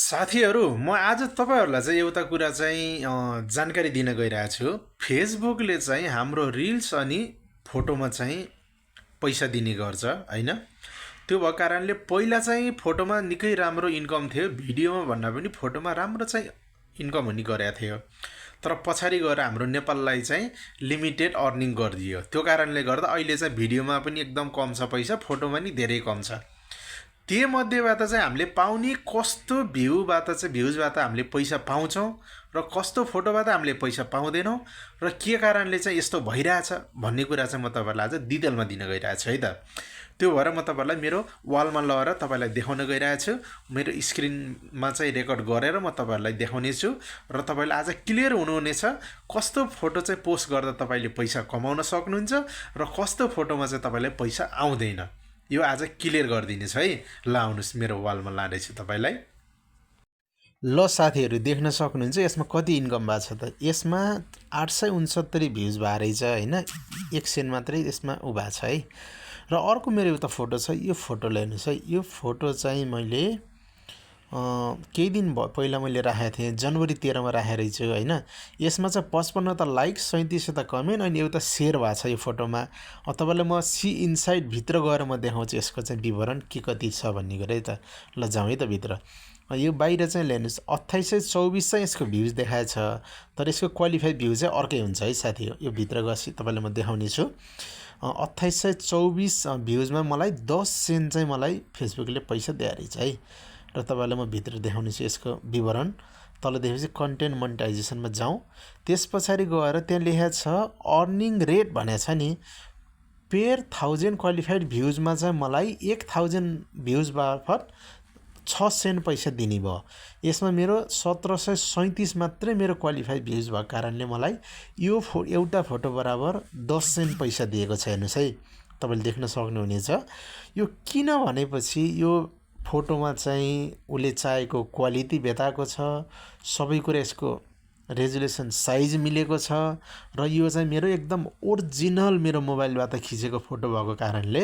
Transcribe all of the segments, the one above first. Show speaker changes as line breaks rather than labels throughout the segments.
साथीहरू म आज तपाईँहरूलाई चाहिँ एउटा कुरा चाहिँ जानकारी दिन गइरहेको छु। फेसबुकले चाहिँ हाम्रो रिल्स अनि फोटोमा चाहिँ पैसा दिने गर्छ होइन। त्यो भएको कारणले पहिला चाहिँ फोटोमा निकै राम्रो इन्कम थियो, भिडियोमा भन्दा पनि फोटोमा राम्रो चाहिँ इन्कम हुने गरेको थियो। तर पछाडि गएर हाम्रो नेपाललाई चाहिँ लिमिटेड अर्निङ गरिदियो। त्यो कारणले गर्दा अहिले चाहिँ भिडियोमा पनि एकदम कम छ पैसा, फोटोमा नि धेरै कम छ। त्योमध्येबाट चाहिँ हामीले पाउने कस्तो भ्युजबाट हामीले पैसा पाउँछौँ र कस्तो फोटोबाट हामीले पैसा पाउँदैनौँ र के कारणले चाहिँ यस्तो भइरहेछ भन्ने कुरा चाहिँ म तपाईँहरूलाई आज डिटेलमा दिन गइरहेको छु है त। त्यो भएर म तपाईँहरूलाई मेरो वालमा लगेर तपाईँलाई देखाउन गइरहेको छु। मेरो स्क्रिनमा चाहिँ रेकर्ड गरेर म तपाईँहरूलाई देखाउने छु र तपाईँले आज क्लियर हुनुहुनेछ कस्तो फोटो चाहिँ पोस्ट गर्दा तपाईँले पैसा कमाउन सक्नुहुन्छ र कस्तो फोटोमा चाहिँ तपाईँलाई पैसा आउँदैन। यो आज क्लियर गरिदिनेछ है। ल आउनुहोस् मेरो वालमा लाँदैछु तपाईँलाई। ल साथीहरू देख्न सक्नुहुन्छ यसमा कति इन्कम भएको छ त। यसमा 869 भ्युज भएको रहेछ होइन। 1 सेन्ट मात्रै यसमा उ भएको छ है। र अर्को मेरो एउटा फोटो छ, यो फोटो हेर्नुहोस् है। यो फोटो चाहिँ मैले केही दिन पहिला मैले राखेको थिएँ, जनवरी 13 मा राखेको रहेछु होइन। यसमा चाहिँ 55 त लाइक, 37 त कमेन्ट अनि एउटा सेयर भएको छ यो फोटोमा। तपाईँलाई म सी इनसाइड भित्र गएर म देखाउँछु यसको चाहिँ विवरण के कति छ भन्ने गरे त। ल जाउँ है त भित्र। यो बाहिर चाहिँ हेर्नुहोस् 2824 चाहिँ यसको भ्युज देखाएको छ, तर यसको क्वालिफाइड भ्युज चाहिँ अर्कै हुन्छ है साथी। यो भित्र गएपछि तपाईँलाई म देखाउने छु। 2824 भ्युजमा मलाई 10 सेन्ट चाहिँ मलाई फेसबुकले पैसा दिएको रहेछ है। र तपाईँलाई म भित्र देखाउने छु यसको विवरण। तल देखेपछि कन्टेन्ट मोनेटाइजेसनमा जाउँ। त्यस पछाडि गएर त्यहाँ लेखेको छ अर्निङ रेट भनेको छ नि, पेर 1000 क्वालिफाइड भ्युजमा चाहिँ मलाई 1000 भ्युज बापत 6 सेन्ट पैसा दिने भयो। यसमा मेरो 1737 मात्रै मेरो क्वालिफाइड भ्युज भएको कारणले मलाई यो एउटा फोटो बराबर 10 सेन्ट पैसा दिएको छ। हेर्नुहोस् है, तपाईँले देख्न सक्नुहुनेछ। यो किन भनेपछि यो फोटोमा चाहिँ उसले चाहेको क्वालिटी भेटाएको छ, सबै कुरा यसको रेजुलेसन साइज मिलेको छ र यो चाहिँ मेरो एकदम ओरिजिनल मेरो मोबाइलबाट खिचेको फोटो भएको कारणले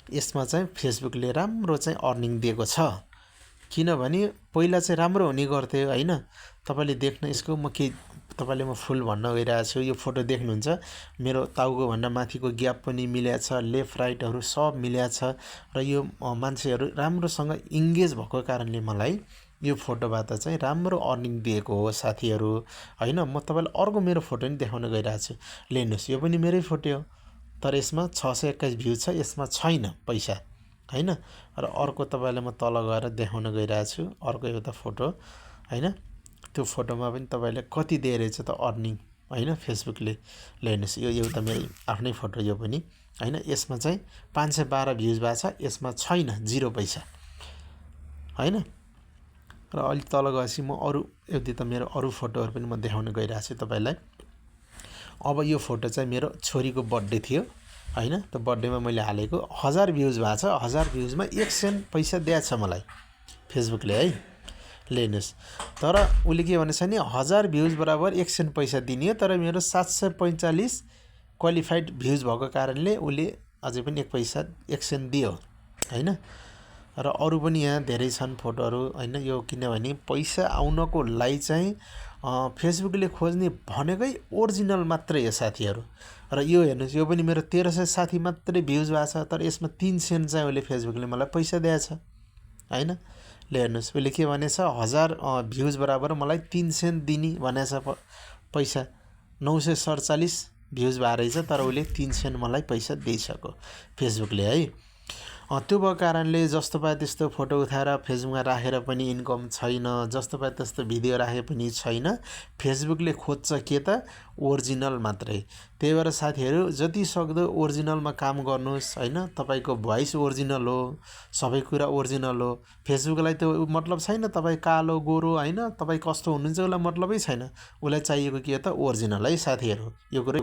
यसमा चाहिँ फेसबुकले राम्रो चाहिँ अर्निङ दिएको छ। किनभने पहिला चाहिँ राम्रो हुने गर्थ्यो होइन। तपाईँले देख्न यसको म के तपाईँले म फुल भन्न गइरहेको छु। यो फोटो देख्नुहुन्छ, मेरो टाउको भन्दा माथिको ग्याप पनि मिलेको छ, लेफ्ट राइटहरू सब मिलेको छ र यो मान्छेहरू राम्रोसँग इङ्गेज भएको कारणले मलाई यो फोटोबाट चाहिँ राम्रो अर्निङ दिएको हो साथीहरू होइन। म तपाईँलाई अर्को मेरो फोटो नि देखाउन गइरहेको छु। हेर्नुहोस्, यो पनि मेरै फोटो हो, तर यसमा 621 भ्युज छ, यसमा छैन पैसा होइन। र अर्को तपाईँलाई म तल गएर देखाउन गइरहेको छु अर्को एउटा फोटो होइन। त्यो फोटोमा पनि तपाईँले कति दिएर रहेछ त अर्निङ होइन फेसबुकले। हेर्नुहोस्, यो एउटा मेरो आफ्नै फोटो यो पनि होइन। यसमा चाहिँ 512 भ्युज भएको छ, यसमा छैन, 0 पैसा होइन। र अलिक तल गएपछि म अरू एउटा त मेरो अरू फोटोहरू पनि म देखाउन गइरहेको छु तपाईँलाई। अब यो फोटो चाहिँ मेरो छोरीको बर्थडे थियो होइन। त बर्थडेमा मैले हालेको 1000 भ्युज भएको छ। 1000 भ्युजमा 1 सेन्ट पैसा दिएको छ मलाई फेसबुकले है। हेर्नुहोस्, तर उसले के भनेछ नि 1000 भ्युज बराबर 1 सेन्ट पैसा दिने, तर मेरो 745 क्वालिफाइड भ्युज भएको कारणले उसले अझै पनि 1 सेन्ट दियो होइन। र अरू पनि यहाँ धेरै छन् फोटोहरू होइन। यो किनभने पैसा आउनको लागि चाहिँ फेसबुकले खोज्ने भनेकै ओरिजिनल मात्रै हो साथीहरू। र यो हेर्नुहोस्, यो पनि मेरो 1360 मात्रै भ्युज भएको छ, तर यसमा 3 सेन्ट चाहिँ उसले फेसबुकले मलाई पैसा दिएको छ होइन। हेर्नुहोस्, उसले के भनेछ 1000 भ्युज बराबर मलाई 3 सेन्ट दिने भनेछ पैसा। 947 भ्युज भएको रहेछ, तर उसले 3 सेन्ट मलाई पैसा दिइसक्यो फेसबुकले है। त्यो भएको कारणले जस्तो पाए त्यस्तो फोटो उठाएर फेसबुकमा राखेर पनि इन्कम छैन, जस्तो पाए त्यस्तो भिडियो राखे पनि छैन। फेसबुकले खोज्छ के त ओरिजिनल मात्रै। त्यही भएर साथीहरू जति सक्दो ओरिजिनलमा काम गर्नुहोस् होइन। तपाईँको भोइस ओरिजिनल हो, सबै कुरा ओरिजिनल हो। फेसबुकलाई त मतलब छैन तपाईँ कालो गोरो होइन, तपाईँ कस्तो हुनुहुन्छ उसलाई मतलबै छैन। उसलाई चाहिएको के त ओरिजिनल है साथीहरू। यो कुरो